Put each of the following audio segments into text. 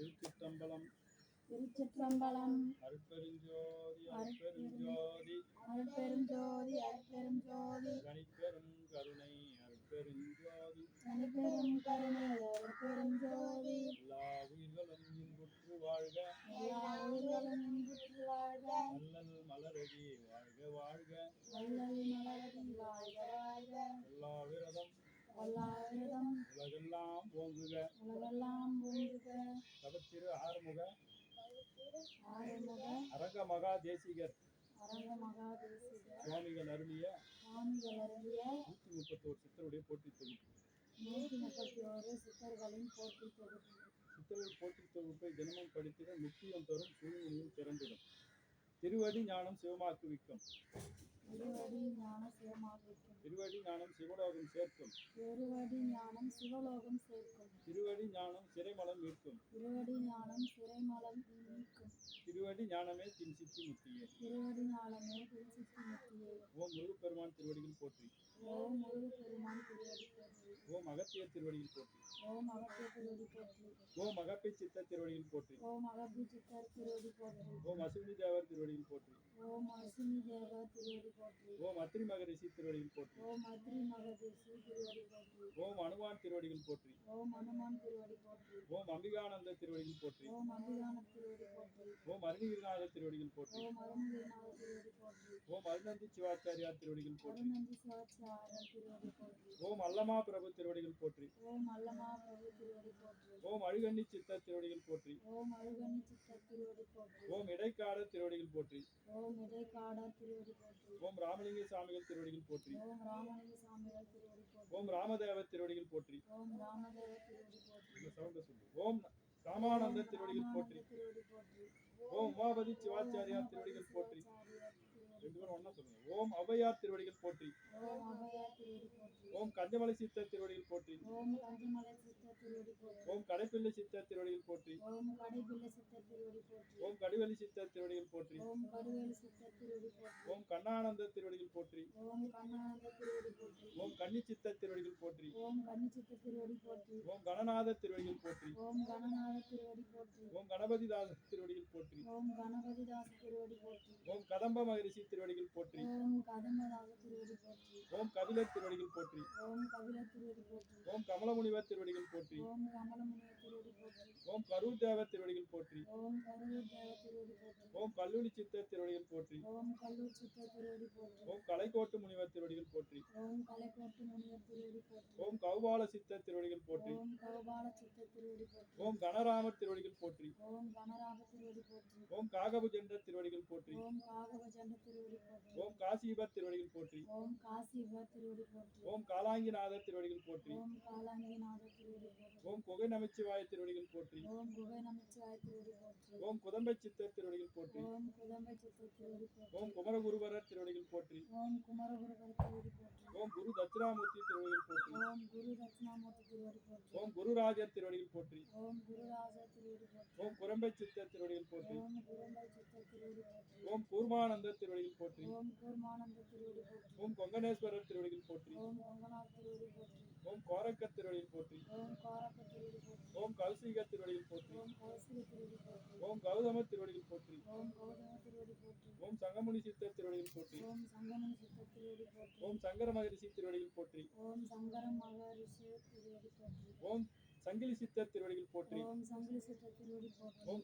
திருச்சிற்றம்பலம். திருச்சிற்றம்பலம். அருட்பெருஞ்சோதி அருட்பெருஞ்சோதி அருட்பெருஞ்சோதி அருட்பெருஞ்சோதி தனிப்பெரும் கருணை அருட்பெருஞ்சோதி தனிப்பெரும் கருணை அருட்பெருஞ்சோதி எல்லா உயிர்களும் இன்புற்று வாழ்க எல்லா உயிர்களும் இன்புற்று வாழ்க வள்ளல் மலரடி வாழ்க வாழ்க வள்ளல் மலரடி வாழ்க வாழ்க எல்லா விரதம் வல்லாவிரதம் உலகெல்லாம் ஓங்குக உலகெல்லாம் ஓங்குக தவத்திரு ஆறுமுக ஆறுமுக அரங்க மகா தேசிகர் அரங்க மகாதேசிக சுவாமிகள் அருளிய சுவாமிகள் அருளிய 131 சித்தருடைய போற்றி தொகுப்பு. 131 சித்தர்களின் போற்றி தொகுப்பு. சித்தர்கள் போற்றி தொகுப்பை தினமும் படித்திட முக்கியம் தரும் சூழ்நிலையும் திறந்திடும். திருவடி ஞானம் சிவமாக்குவிக்கும். திருவடி ஞானம் சிவமாக்குவிக்கும். திருவடி ஞானம் சிவலோகம் சேர்க்கும். திருவடி ஞானம் சிவலோகம் சேர்க்கும். திருவடி ஞானம் சிறைமலம் மீட்கும். திருவடி ஞானம் சிறைமலம் நீக்கும். திருவடி ஞானமே தின் சித்தி முத்தியே. திருவடி ஞானமே தின் சித்தி முத்தியே. ஓம் முருகப்பெருமான் திருவடிகள் போற்றி. ஓம் முருகப்பெருமான் திருவடி போற்றி. ஓம் அகத்தியர் திருவடிகள் போற்றி. ஓம் அகத்திய திருவடி போற்றி. ஓம் அகப்பை சித்த திருவடிகள் போற்றி. ஓம் அகப்பை சித்தர் திருவடி போற்றி. ஓம் அசுவினி தேவர் திருவடிகள் போற்றி. ஓம் அசுனி தேவர் திருவடி போற்றி. ஓம் அத்ரி மகரிஷி திருவடிகள் போற்றி. ஓம் அத்ரி மகதேசி திருவடி போற்றி. ஓம் அனுமான் திருவடிகள் போற்றி. ஓம் அனுமான் திருவடி போற்றி. ஓம் அம்பிகானந்த திருவடிகள் போற்றி. ஓம் அம்பிகான திருவடி போற்றி. ஓம் அருணகிரிநாத திருவடிகள் போற்றி. ஓம் அருணகிரிநாத திருவடி போற்றி. ஓம் அருணந்தி சிவாச்சாரியார் திருவடிகள் போற்றி. அருணந்தி சிவாச்சாரியர் திருவடி போற்றி. ஓம் அல்லமா பிரபு திருவடிகள் போற்றி. ஓம் அல்லமா பிரபு திருவடி போற்றி. ஓம் அழுகண்ணி சித்த திருவடிகள் போற்றி. ஓம் அழுகணி சித்த திருவடி போற்றி. ஓம் இடைக்காடர் திருவடிகள் போற்றி. ஓம் இடைக்காடர் திருவடி போற்றி. ஓம் ராமலிங்க சாமிகள் திருவடிகள் போற்றி. ஓம் ராமலிங்க சாமிகள் திருவடி போற்றி. ஓம் ராமதேவர் திருவடிகள் போற்றி. ஓம் ராமதேவ திருவடி போற்றி. இந்த சவுண்ட சொல்லு. ஓம் ராமானந்த திருவடிகள் போற்றி. திருவடி போற்றி. ஓம் உமாபதி சிவாச்சாரியார் திருவடிகள் போற்றி. ரெண்டு பேரும் ஒண்ணா சொல்லுங்க. ஓம் ஔவையார் திருவடிகள் போற்றி. ஓம் அபயா திருவடி போற்றி. ஓம் கஞ்சமலை சித்தர் திருவடிகள் போற்றி. ஓம் கஞ்சமலை சித்த திருவடி போற்றி. ஓம் கடைப்பிள்ளை சித்தர் திருவடிகள் போற்றி. ஓம் கடைபிள்ளை சித்த திருவடி போற்றி. ஓம் கடிவெளி சித்தர் திருவடிகள் போற்றி. ஓம் கடுவேலு சித்த திருவடி போற்றி. ஓம் கண்ணானந்த திருவடிகள் போற்றி. ஓம் கண்ணானந்த திருவடி போற்றி. ஓம் கன்னி சித்தர் திருவடிகள் போற்றி. ஓம் கன்னி சித்த திருவடி போற்றி. ஓம் கணநாத திருவடிகள் போற்றி. ஓம் கணநாத திருவடி போற்றி. ஓம் கணபதிதாச திருவடிகள் போற்றி. ஓம் கணபதிதாச திருவடி போற்றி. ஓம் கதம்ப மகரிஷி திருவடிகள் போற்றி. ஓம் கதம்பதாச திருவடி போற்றி. ஓம் கபிலர் திருவடிகள் போற்றி. ஓம் கபில திருவடி போற்றி. ஓம் கமலமுனிவர் திருவடிகள் போற்றி. ஓம் கமலமுனிய திருவடி போற்றி. ஓம் கரூர் தேவர் திருவடிகள் போற்றி. ஓம் கருவூர் தேவ திருவடி போற்றி. ஓம் கல்லூரி சித்தர் திருவடிகள் போற்றி. ஓம் கல்லூர் சித்த திருவடி போற்றி. ஓம் கலைக்கோட்டு முனிவர் திருவடிகள் போற்றி. ஓம் கலைக்கோட்டு முனிவர் திருவடி போற்றி. ஓம் கௌபால சித்தர் திருவடிகள் போற்றி. ஓம் கௌபால சித்த திருவடி போற்றி. ஓம் கனராமர் திருவடிகள் போற்றி. ஓம் கனராப திருவடி போற்றி. ஓம் காகபுஜெண்டர் திருவடிகள் போற்றி. ஓம் காகவஜண்ட திருவடி போற்றி. ஓம் காசிபர் திருவடிகள் போற்றி. ஓம் காசிபர் திருவடி போற்றி. ஓம் காலாங்கிநாதர் திருவடிகள் போற்றி. ஓம் காலாங்கிநாத திருவடி போற்றி. ஓம் குகை நமச்சிவாய திருவடிகள் போற்றி. ஓம் குகை நமச்சிவாய திருவடி போற்றி. ஓம் குதம்பை சித்தர் திருவடிகள் போற்றி. ஓம் குதம்பை சித்த திருவடி போற்றி. ஓம் குமரகுருவரர் திருவடிகள் போற்றி. ஓம் குமரகுருபர் திருவடி போற்றி. ஓம் குரு தட்சிணாமூர்த்தி திருவடிகள் போற்றி. ஓம் குரு தட்சிணாமூர்த்தி திருவடி போற்றி. ஓம் குருராஜர் திருவடிகள் போற்றி. ஓம் குருராஜ திருவடி போற்றி. ஓம் குரம்பை சித்தர் திருவடிகள் போற்றி. ஓம் குரும்பை சித்த திருவடி போற்றி. ஓம் கூர்மானந்தர் திருவடிகள் போற்றி. ஓம் கூர்மானந்த திருவடி போற்றி. ஓம் கொங்கணேஸ்வரர் திருவடிகள் போற்றி. ஓம் கொங்கநாத் திருவடி போற்றி. ஓம் கோரக்கர் திருவடிகள் போற்றி. ஓம் காரப்ப திருவடி போற்றி. ஓம் கௌசிகர் திருவடிகள் போற்றி. ஓம் கௌசிக திருவடி போற்றி. ஓம் கௌதமர் திருவடிகள் போற்றி. ஓம் கௌதம திருவடி போற்றி. ஓம் சங்கமுனி சித்தர் திருவடிகள் போற்றி. ஓம் சங்கமன் சித்த திருவடி போற்றி. ஓம் சங்கர மகரிஷி திருவடிகள் போற்றி. ஓம் சங்கர மகரிஷி திருவடி போற்றி. ஓம் சங்கிலி சித்தர் திருவடிகள் போற்றி. ஓம் சங்கிலி சித்த திருவடி போற்றி. ஓம்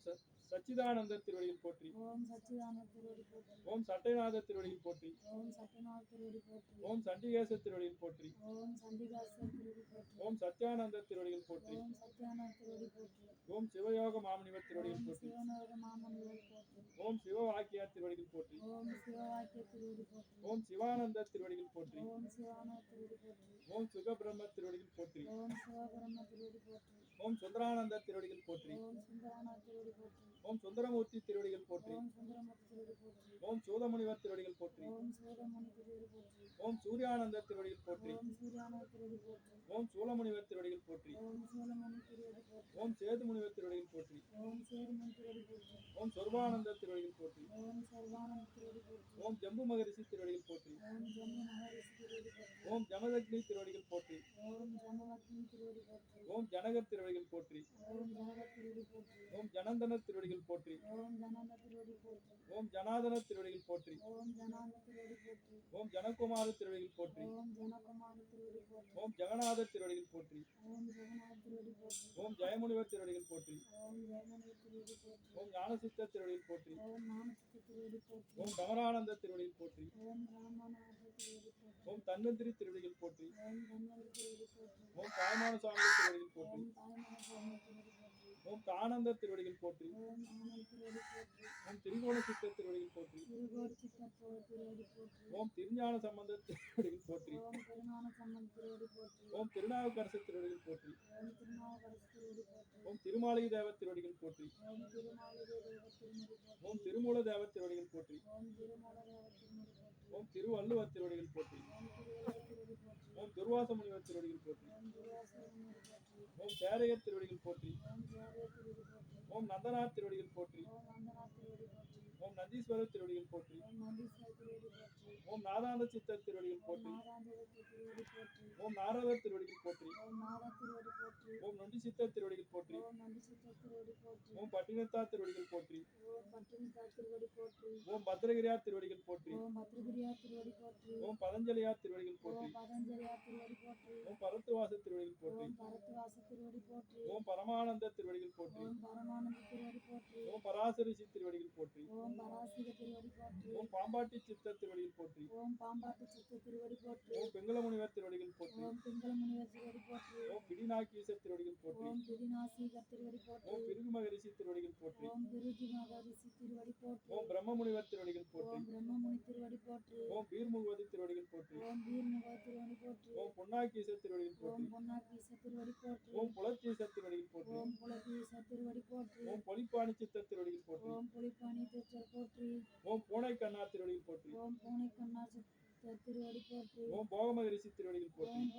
சச்சிதானந்தர் திருவடிகள் போற்றி. ஓம் சச்சிதானந்த திருவடி போற்றி. ஓம் சட்டைநாதர் திருவடிகள் போற்றி. ஓம் சட்டநாத திருவடி போற்றி. ஓம் சண்டிகேசர் திருவடிகள் போற்றி. ஓம் சண்டிகாசர் திருவடி போற்றி. ஓம் சத்யானந்தர் திருவடிகள் போற்றி. ஓம் சத்யானந்த திருவடி போற்றி. ஓம் சிவயோக மாமுனிவர் திருவடிகள் ஓம் போற்றி. சிவனோக மாமனிவர் போற்றி. ஓம் சிவவாக்கியார் திருவடிகள் போற்றி. ஓம் சிவவாக்கிய திருவடி போற்றி. ஓம் சிவானந்தர் திருவடிகள் போற்றி. ஓம் சிவானந்த திருவடி போற்றி. ஓம் சுகபிரம்ம திருவடிகள் போற்றி. ஓம் சிவபிரம்ம திருவடி போற்றி. ஓம் சுந்தரானந்தர் திருவடிகள் போற்றி. ஓம் சுந்தரானார் திருவடி போற்றி. ஓம் சுந்தரமூர்த்தி திருவடிகள் போற்றி. ஓம் சுந்தரமூர்த்தி திருவடி போற்றி. ஓம் சூதமுனிவர் திருவடிகள் போற்றி. ஓம் சூரமணி திருவடி போற்றி. ஓம் சூர்யானந்தர் திருவடிகள் போற்றி. ஓம் சூர்யானார் திருவடி போற்றி. ஓம் சூலமுனிவர் திருவடிகள் போற்றி. ஓம் சூலமணி திருவடி போற்றி. ஓம் சேது முனிவர் திருவடிகள் போற்றி. ஓம் சேதுமணி திருவடி போற்றி. ஓம் சொர்வானந்த திருவடிகள் போற்றி. ஓம் சர்வானந்த திருவடி போற்றி. ஓம் ஜம்பு மகரிஷி திருவடிகள் போற்றி. ஓம் ஜம்மு மகரிஷி திருவடி போற்றி. ஓம் ஜமதக்னி திருவடிகள் போற்றி. ஓம் ஜமவக்னி திருவடி போற்றி. ஓம் ஜனகர் திருவடிகள் போற்றி. ஓம் ஜனக திருவடி போற்றி. ஓம் ஜனந்தனர் திருவடிகள் போற்றி. ஓம் ஜனந்த திருவடி போற்றி. ஓம் ஜனாதனர் திருவடிகள் போற்றி. ஓம் ஜனாந்த திருவடி போற்றி. ஓம் ஜனகுமார திருவடிகள் போற்றி. ஓம் ஜனகுமார திருவடி போற்றி. ஓம் ஜெகநாதர் திருவடிகள் போற்றி. ஓம் ஜெகநாத திருவடி போற்றி. ஓம் ஜெயமுனிவர் திருவடிகள் போற்றி. ஓம் ஜெயமணி திருவடி போற்றி. ஓம் ஞானசித்தர் திருவடிகள் போற்றி. ஓம் ஞானசித்த திருவடி போற்றி. ஓம் கமரானந்த திருவடிகள் போற்றி. ஓம் ராமநாத திருவடி போற்றி. ஓம் தன்வந்திரி திருவடிகள் போற்றி. ஓம் தன்வந்தி திருவடி போற்றி. ஓம் தாய்மான சுவாமிகள் திருவடிகள் போற்றி. ஓம் தாய்மன சுவாமி திருவடி போற்றி. ஓம் தானந்தர் திருவடிகள் போற்றி. ஓம் ஆனந்த திருவடி போற்றி. ஓம் திரிகோண சித்தர் திருவடிகள் போற்றி. திருகோடி சித்தப்போர் திருவடி போற்றி. ஓம் திருஞான சம்பந்தர் திருவடிகள் போற்றி. ஓம் பெருமான சம்பந்த திருவடி போற்றி. ஓம் திருநாவுக்கரசர் திருவடிகள் போற்றி. ஓம் திருநாவுக்கரசு திருவடி போற்றி. ஓம் திருமாளிகை தேவர் திருவடிகள் போற்றி. ஓம் திருமாளிகை தேவ திருமதி போற்றி. ஓம் திருமூல தேவர் திருவடிகள் போற்றி. ஓம் திருமூல தேவ திருமதி போற்றி. ஓம் திருவள்ளுவர் திருவடிகள் போற்றி. ஓம் திருவள்ளுவர் திருவடி போற்றி. ஓம் துர்வாச முனிவர் திருவடிகள் போற்றி. ஓம் துர்வாச முனிவர் போற்றி. ஓம் சேரையர் திருவடிகள் போற்றி. ஓம் ஜாரிய திருவடி போற்றி. ஓம் நந்தனார் திருவடிகள் போற்றி. ஓம் வந்தனார் திருவடி போற்றி. ஓம் நந்தீஸ்வரர் திருவடிகள் போற்றி. ஓம் நந்தீஸ்வர திருவடி போற்றி. ஓம் நாதாந்த சித்தர் திருவடிகள் ஓம் போற்றி. நாராயண திருவடி போற்றி. ஓம் நாரதர் திருவடிகள் போற்றி. ஓம் நாத திருவடி போற்றி. ஓம் நொண்டி சித்தர் திருவடிகள் போற்றி. ஓம் நந்தி சித்த திருவடி போற்றி. ஓம் பட்டினத்தார் திருவடிகள் போற்றி. ஓம் பட்டினத்தார் திருவடி போற்றி. ஓம் பத்ரகிரியார் திருவடிகள் போற்றி. ஓம் பத்ரகிரியார் திருவடி போற்றி. ஓம் பதஞ்சலியார் திருவடிகள் போற்றி. ஓம் பதஞ்சலியார் திருவடி போற்றி. ஓம் பரத்துவாச திருவடிகள் போற்றி. ஓம் பரத்வாச திருவடி போற்றி. ஓம் பரமானந்த திருவடிகள் போற்றி. ஓம் பரமானந்த திருவடி போற்றி. ஓம் பராசரிசி திருவடிகள் போற்றி. ஓம் பராசிக திருவடி போற்றி. ஓம் பாம்பாட்டி சித்தர் திருவடிகள் போற்றி. ஓம் பாம்பாட்டு சித்த திருவடி போற்றி. ஓம் பெங்களமுனிவர் திருவடிகள் போற்றி. ஓம் பிங்கள முனிவர் திருவடி போற்றி. ஓம் பிடிநாக்கீசர் திருவடிகள் போற்றி. ஓம் பிரிநாசீகர் திருவடி போற்றி. ஓம் பிருகு மகரிஷி திருவடிகள் போற்றி. ஓம் குருஜி மகரிஷி திருவடி போற்றி. ஓம் பிரம்ம முனிவர் திருவடிகள் போற்றி. ஓம் பிரம்மமுனி திருவடி போற்றி. ஓம் பீர்முகவதி திருவடிகள் போற்றி. ஓம் வீர்முக திருவடி போற்றி. ஓம் பொன்னாக்கீசர் திருவடிகள் போற்றி. ஓம் பொன்னாக்கீச திருவடி போற்றி. ஓம் புலத்தீசர் திருவடிகள் போற்றி. ஓம் புலகீச திருவடி போற்றி. ஓம் பொலிப்பாணி சித்தர் திருவடிகள் போற்றி. ஓம் புலிப்பாணி திருச்சல் போற்றி. ஓம் பூனை கண்ணார் திருவடிகள் போற்றி. ஓம் பூனை கண்ணா சித்த திருவடி போற்றி. ஓம் போகமகரிஷி திருவடிகள் போற்றி. ஓம்